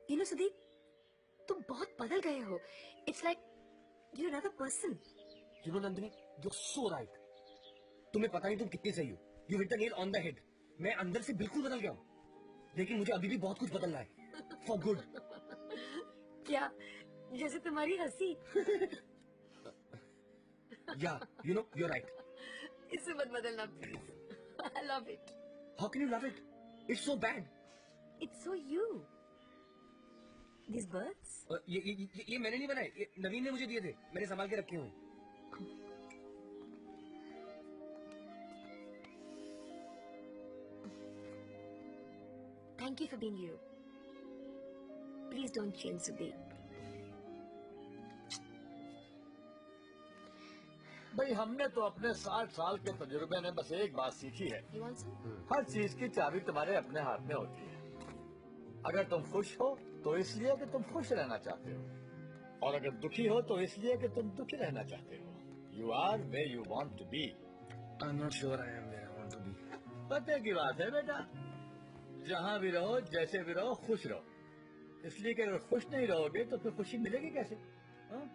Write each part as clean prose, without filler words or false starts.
You know, Sudeep, तुम बहुत बदल गए हो. It's like you're another person. You know, Nandini, you're so right. तुम्हें पता नहीं तुम कितनी सही हो. You hit the nail on the head. मैं अंदर से बिल्कुल बदल गया हूँ. लेकिन मुझे अभी भी बहुत कुछ बदलना है. For good. क्या? जैसे तुम्हारी हंसी. Yeah, you know, you're right. इसे मत बदलना, please. I love it. How can you love it? It's so bad. It's so you. These birds? ये मैंने नहीं बनाए. ये नवीन ने मुझे दिए थे. मैंने संभाल के रखे हुए. Thank you for being you. Please don't change, Sudeep. भाई हमने तो अपने 60 साल के तजुर्बे ने बस एक बात सीखी है. You want some? हर चीज की चाबी तुम्हारे अपने हाथ में होती है. अगर तुम खुश हो तो इसलिए कि तुम खुश रहना चाहते हो, और अगर दुखी हो तो इसलिए कि तुम दुखी रहना चाहते हो. You are where you want to be. I'm not sure I am where I want to be. पते की बात है बेटा. जहाँ भी रहो, जैसे भी रहो, खुश रहो. इसलिए कि अगर खुश नहीं रहोगे तो फिर खुशी मिलेगी कैसे? हाँ?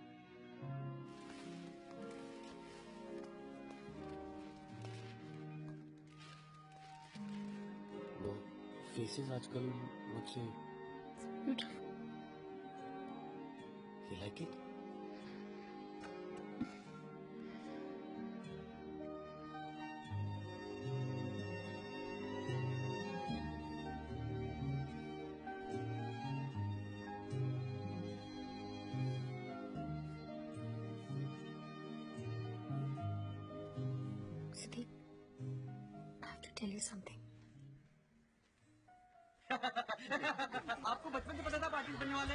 फेसेस आजकल मुझसे Beautiful. You like it? Sudeep, I have to tell you something. आपको बचपन से पता था आर्टिस्ट बनने वाले?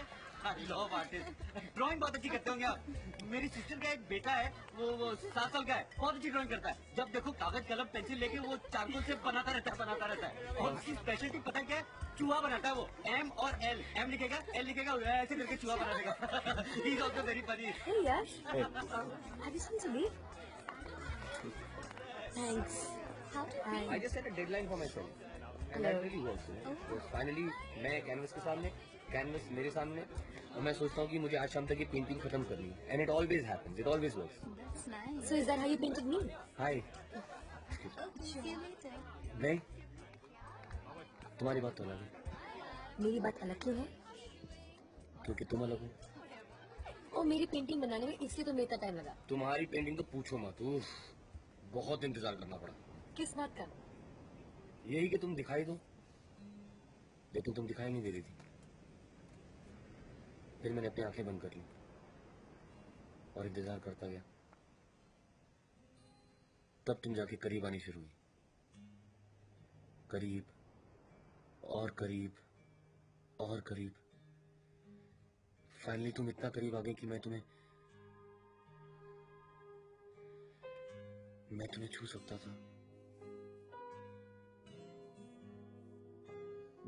I love artist. ड्राइंग बहुत अच्छी करते होंगे आप. मेरी सिस्टर का एक बेटा है, वो 7 साल का है, बहुत अच्छी ड्राइंग करता है. जब देखो कागज कलम पेंसिल लेके वो चारकोल से बनाता रहता है. और उसकी स्पेशलिटी पता है क्या है? चूहा बनाता है वो. M और L. M लिखेगा, L लिखेगा, ऐसे करके चूहा बना देगा. He is also very funny. Hey Yash, have you seen Sudeep? Thanks. How did I just set a deadline for myself. And that really works. So finally, मैं canvas के सामने, कैनवस मेरे सामने, और मैं सोचता हूँ कि मुझे आज शाम तक ये पेंटिंग खत्म करनी है. And it always happens. It always works. That's nice. So is that how you painted me? Hi. See you later. नहीं. तुम्हारी बात तो अलग है. मेरी बात अलग क्यों है? क्योंकि तुम अलग हो. और मेरी पेंटिंग बनाने में इसलिए तो इतना टाइम लगा. तुम्हारी पेंटिंग तो पूछो मत. उफ, बहुत इंतजार करना पड़ा. किस बात का? यही कि तुम दिखाई दो, लेकिन तुम दिखाई नहीं दे रही थी. फिर मैंने अपनी आंखें बंद कर ली और इंतजार करता गया. तब तुम जाके करीब आनी शुरू हुई. करीब और करीब और करीब. फाइनली तुम इतना करीब आ गई कि मैं तुम्हें छू सकता था.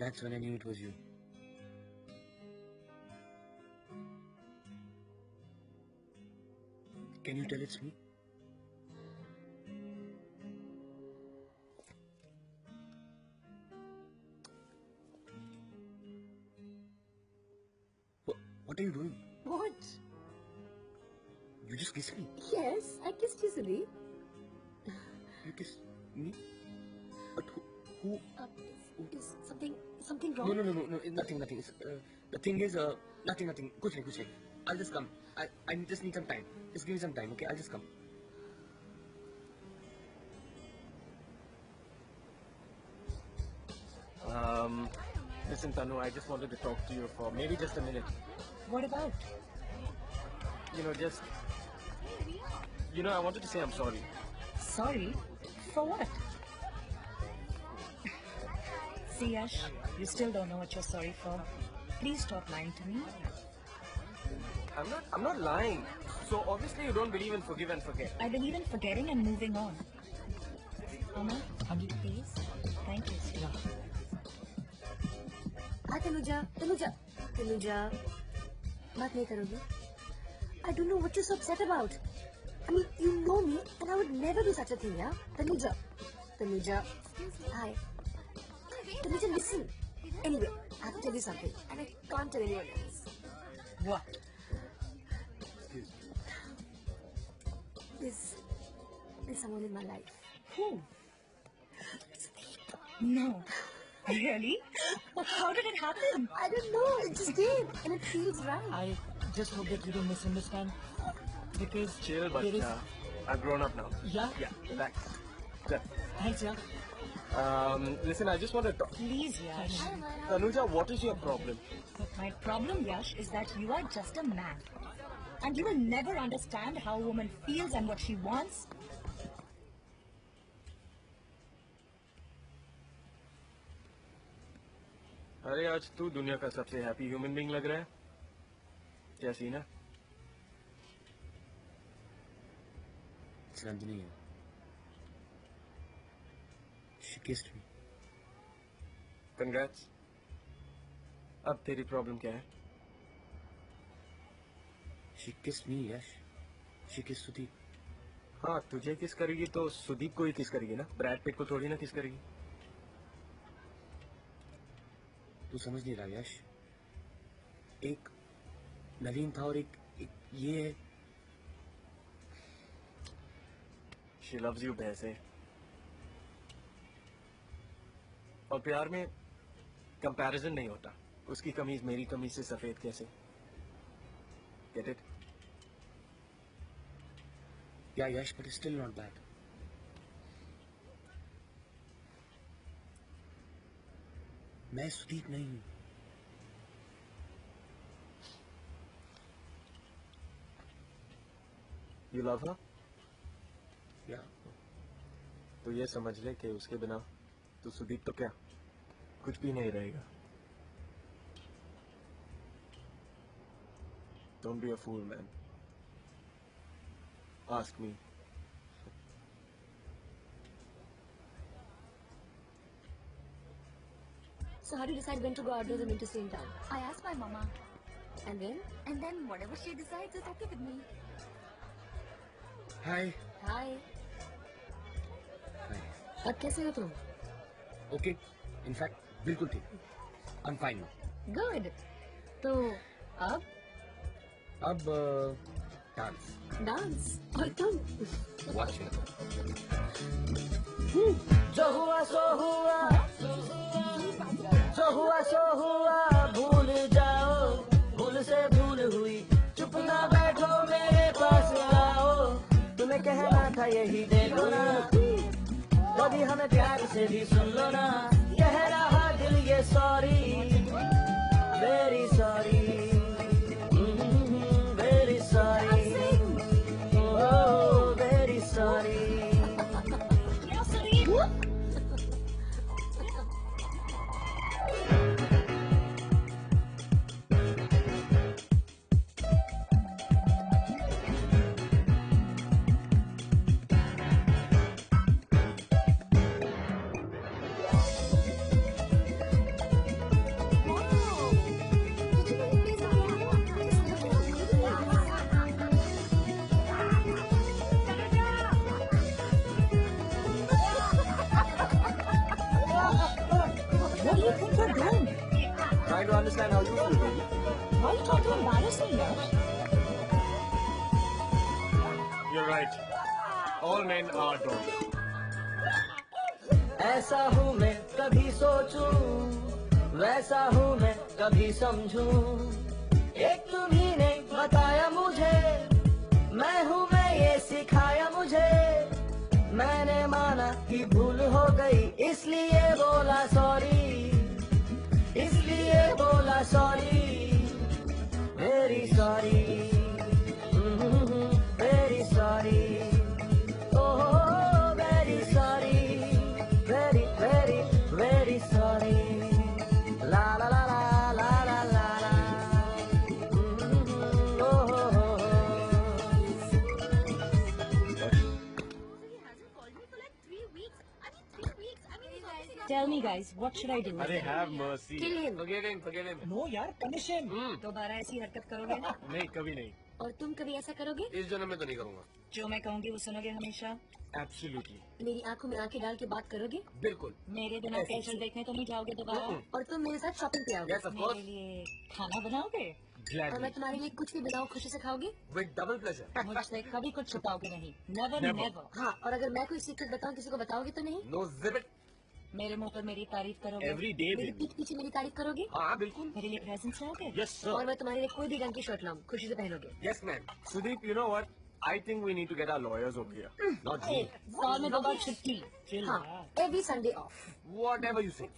That's when I knew it was you. Can you tell it's me? What are you doing? What? You just kissed me. Yes, I kissed you, Sudeep. You kissed me? But who? Is something wrong? No, nothing. It's, the thing is, nothing. कुछ नहीं. I'll just come. I just need some time. Just give me some time, okay? I'll just come. Listen, Tanu, I just wanted to talk to you for maybe just a minute. What about? I wanted to say I'm sorry. Sorry? For what? See, Yash, you still don't know what you're sorry for. Please stop lying to me. I'm not lying. So obviously you don't believe in forgive and forget. I believe in forgetting and moving on. Amma, please. Thank you, sweetheart. Tanuja, बात नहीं करोगी? I don't know what you're so upset about. I mean, you know me, and I would never do such a thing, yeah? Tanuja. Hi. Tanuja, listen. Anyway, I have to tell you something, and I can't tell anyone else. What? There's someone in my life. Who? No. Really? How did it happen? I don't know, it just did, and it feels right. I just hope that you don't misunderstand. Because Chill, there is... bacha. I've grown up now. Yeah? Yeah, relax. Chill. Thanks, yeah. Listen, I just want to talk. Please, Yash. Hi, Amara. Tanuja, what is your problem? My problem, Yash, is that you are just a man. And you will never understand how a woman feels and what she wants. अरे आज तू दुनिया का सबसे happy human being लग रहा है क्या सीन है Nandini है. She kissed me. कंग्रेट्स अब तेरी प्रॉब्लम क्या है She kissed me, Yash. She kissed Sudeep. हाँ तुझे किस करेगी तो सुदीप को ही किस करेगी ना ब्रैड पिट को थोड़ी ना किस करेगी तू समझ नहीं रहा यश. एक नवीन था और एक ये है. शी लव्स यू भैंसे और प्यार में कंपैरिजन नहीं होता उसकी कमीज मेरी कमीज से सफेद कैसे get it Yeah, Yash, but it's still not bad. मैं सुदीप नहीं हूँ. You love her Yeah. तो ये समझ ले कि उसके बिना तू सुदीप तो क्या कुछ भी नहीं रहेगा don't be a fool man ask me So how do you decide when to go outdoors and when to stay in town? I asked my mama. And then? And then whatever she decides is okay with me. Hi. Hi. Hi. अब कैसे हो तुम? Okay. In fact, बिल्कुल ठीक. I'm fine now. Good. तो अब अब dance. Dance और तुम? Watch it. जो हुआ सो हुआ जो हुआ सो हुआ भूल जाओ भूल से भूल हुई चुप ना बैठो मेरे पास आओ तुम्हें कहना था यही देखो ना कभी हमें प्यार से भी सुन लो ना कह रहा दिल ये sorry very sorry very sorry oh very sorry Yeah, Sudeep. What do you think you're doing? trying to understand how you feel baby. Why are you trying to embarrass me, Yash? You're right all men are dogs ऐसा हूँ मैं कभी सोचूं वैसा हूँ मैं कभी समझूं एक तुम्ही ने बताया मुझे मैं हूँ मैं ये सिखाया मुझे मैंने माना कि भूल हो गई इसलिए बोला सॉरी इसलिए बोला sorry very sorry very sorry oh very sorry very very very sorry ला ला ला ला ला ला ला ला Tell me, guys, what should I do? अरे have mercy Kill him. Forgive him. Forgive him. No, यार, punish him. दोबारा ऐसी हरकत करोगे ना? नहीं कभी नहीं और तुम कभी ऐसा करोगे? इस जन्म में तो नहीं करूंगा। जो मैं कहूँगी वो सुनोगे हमेशा? Absolutely. मेरी आंखों में आंखें डाल के बात करोगे? बिल्कुल। मेरे बिना फेशियल देखने तो नहीं जाओगे दोबारा? और तुम मेरे साथ शॉपिंग पे आओगे? यस ऑफ मेरे कोर्स, लिए खाना बनाओगे? और Gladly. मैं तुम्हारे लिए कुछ भी बनाऊं खुशी से खाओगे? With double pleasure. मुझसे कभी कुछ छुपाओगे नहीं। Never Never. नेवर। हाँ, और अगर मैं कोई सीक्रेट बताऊं किसी को बताओगे तो नहीं? No zip it. मेरे मुंह पर मेरी तारीफ करोगे? Every day, मेरी baby. पीठ पीछे मेरी तारीफ करोगे? हाँ बिल्कुल। मेरे लिए प्रेजेंट्स लाओगे? Yes, sir. और मैं तुम्हारे लिए कोई भी रंग की शर्ट लाऊं खुशी से पहनोगे? Yes ma'am. Sudeep, you know what? I think we need to get our lawyers over here. Not जी। साल में 2 बार छुट्टी। Chill हाँ, यार। every Sunday off. Whatever you say.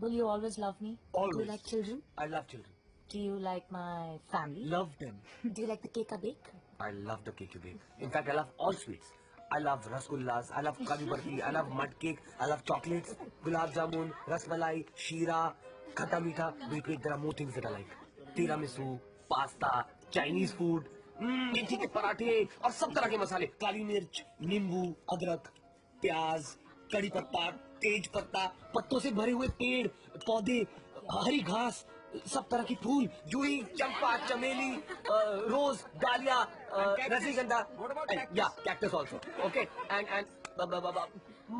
Will you always love me? Do you Always. like children? I love children. Do you like my family? Love them. Do you like the cake I bake? I love the cake you bake. In fact, I love all sweets. I love rasgullas, I love kaju barfi, I love mud cake, I love chocolates, gulab jamun, rasmalai, sheera, khata meetha. Wait, there are more things that I like. Tiramisu, pasta, Chinese food, मेथी के पराठे और सब तरह के मसाले, काली मिर्च, नींबू, अदरक, प्याज, कड़ी पत्ता, तेज पत्ता, पत्तों से भरे हुए पेड़, पौधे, हरी घास, सब तरह की फूल, जूही, चंपा, चमेली, रोज, डालिया, रजनीगंधा, या cactus also, okay, and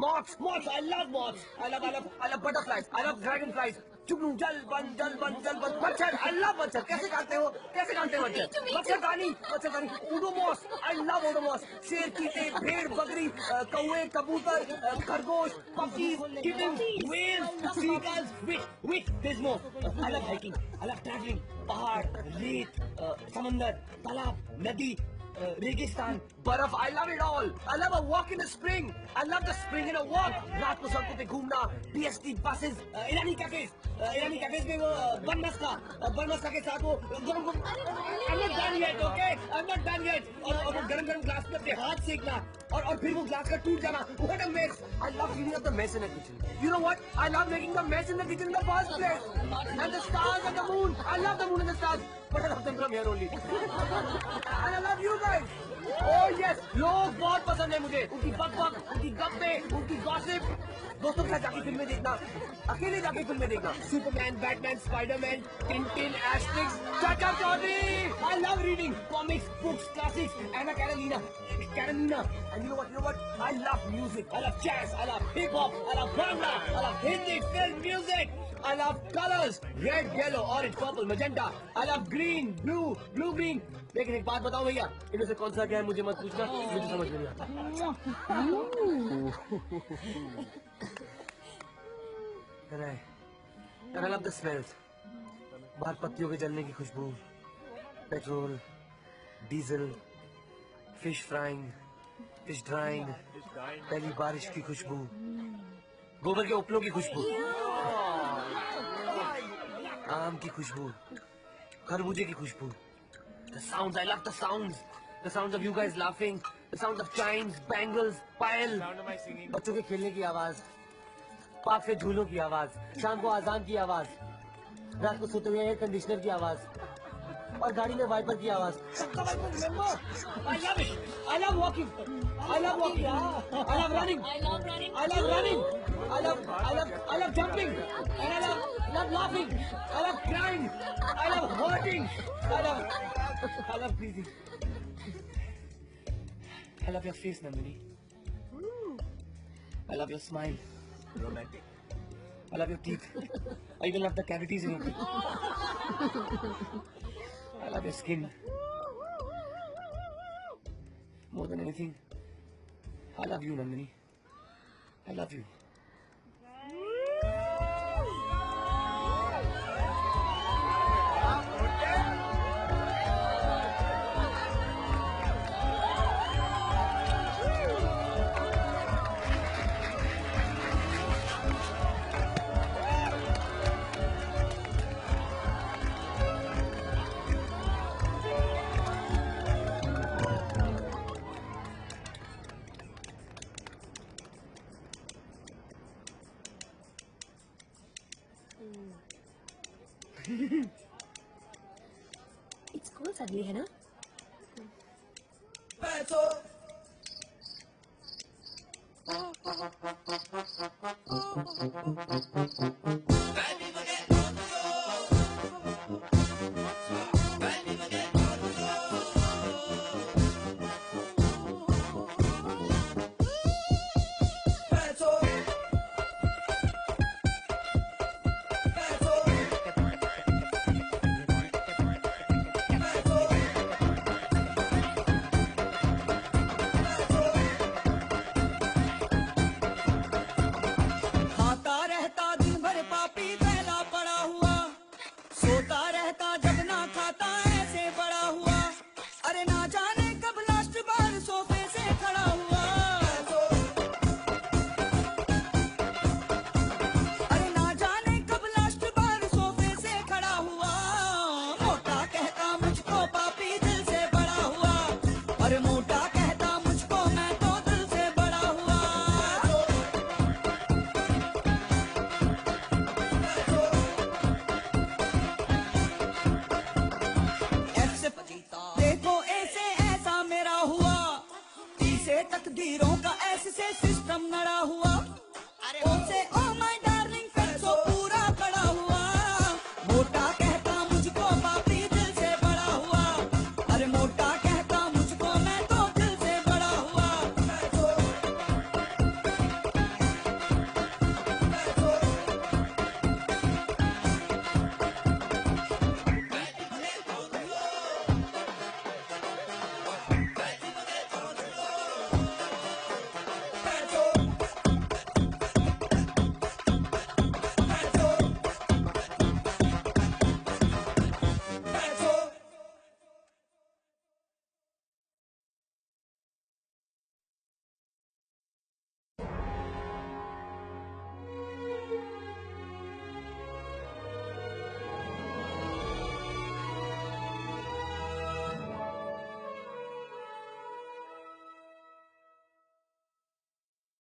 moths, I love moths, I love butterflies, I love dragonflies, चुगनू, जल बन, मच्छर, I love मच्छर, कैसे काटते हो मच्छर, मच्छरदानी, ओडोमॉस, I love ओडोमॉस, शेर, चीते, भेड़, बकरी, कौवे, कबूतर, खरगोश, पक्षीज, kittens, whales, seagulls, wait, there's more, I love hiking, I love traveling, पहाड़, रेत, समंदर, तालाब, नदी, रेगिस्तान, बर्फ, I love it all. I love a walk in the spring. I love the spring in a walk. रात को सड़कों पे घूमना, PST buses, ईरानी कैफेज में वो बन मस्का के साथ वो गरम I'm not done yet, okay? I'm not done yet. और वो गरम ग्लास पे अपने हाथ सेकना और फिर वो ग्लास का टूट जाना. What a mess. I love cleaning up the mess in the kitchen. You know what? I love making the mess in the kitchen in the first place. And the stars and the moon. I love the moon and the stars. But I love them from here only. And I love you guys. Oh yes, लोग बहुत पसंद है मुझे. उनकी बक, उनकी गप्पे, उनकी gossip. दोस्तों के साथ जाके फिल्में देखना, अकेले जाके फिल्में देखना. Superman, Batman, Spiderman, Tintin, Asterix, Chacha Chaudhary. I love reading comics, books, classics, Anna Karenina. And you know what? I love music. I love jazz. I love hip hop. I love bhangra. I love Hindi film music. I love colors, red, yellow, orange, purple, magenta. I love green, blue, green. लेकिन एक बात बताओ भैया, इनमें से कौन सा क्या है मुझे मत पूछना, मुझे समझ में नहीं आता. And I love the smells. बाहर पत्तियों के जलने की खुशबू, petrol, diesel, fish frying, fish drying, पहली बारिश की खुशबू, गोबर के उपलों की खुशबू, आम की खुशबू, खरबूजे की खुशबू. The sounds, I love the sounds. The sounds of you guys laughing, the sounds of chimes, bangles, pile, बच्चों के खेलने की आवाज, पार्क से झूलों की आवाज, शाम को आजान की आवाज, रात को सोते हुए एयर कंडीशनर की आवाज और गाड़ी में वाइपर की आवाज. I love it. I love walking. I love running. I love jumping. And I love laughing. I love crying. I love hurting. I love breathing. I love your face, Nandini. I love your smile. Romantic. I love your teeth. I even love the cavities in your teeth. I love your skin. More than anything, I love you, Nandini. I love you. It's cool, sadly, है ना? ये